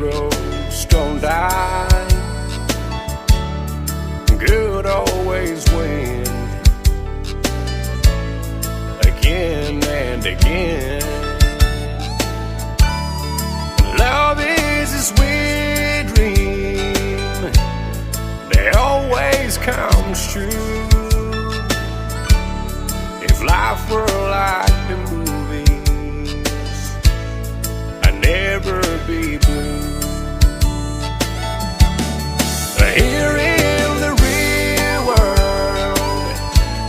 heroes don't die. Good always win, again and again. Love is a sweet dream that always comes true. If life were like the movies, I'd never be blue. Here in the real world,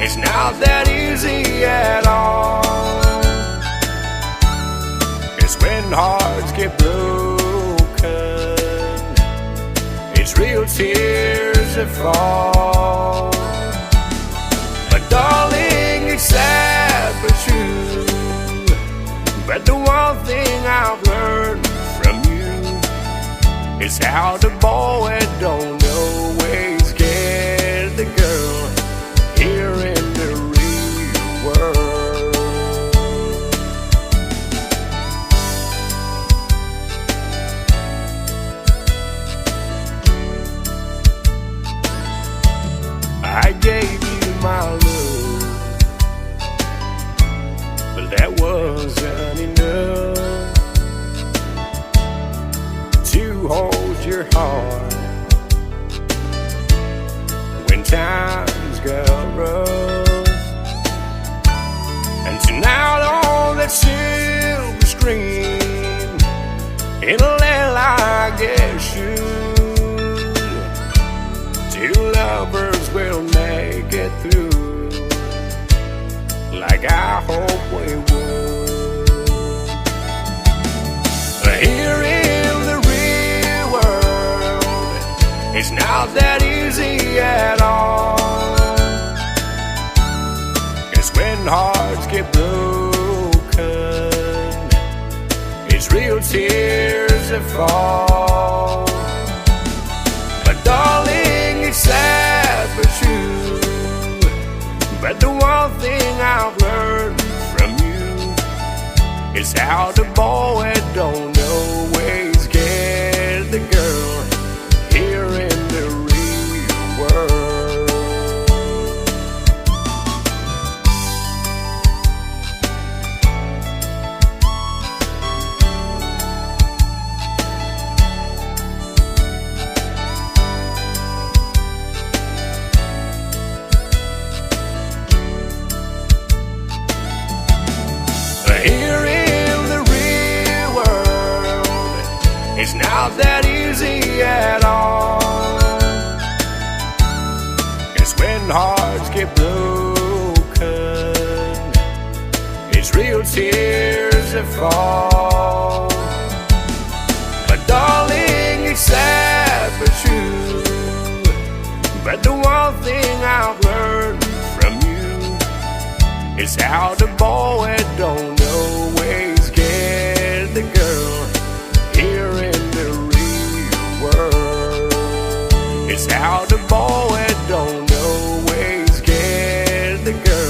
it's not that easy at all. It's when hearts get broken, it's real tears that fall. But darling, it's sad but true. But the one thing I've learned from you is how the boy don't always get the girl here in the real world. I gave you my love, but that wasn't enough to hold your heart when times got rough. And tonight on that silver screen, it'll end like it should. Two lovers will make it through, like I hope we would. Here in the real world, it's not that easy at all. It's when hearts get broken, it's real tears that fall. But darling, it's sad but true. But the one thing I've learned from you is how the boy don't always get the girl here in the real world. Here in the real world, it's not that easy at all. It's when hearts get broken, it's real tears that fall. But darling, it's sad but true. But the one thing I've learned from you is how the boy don't always get the girl here in the real world. It's how the boy don't always get the girl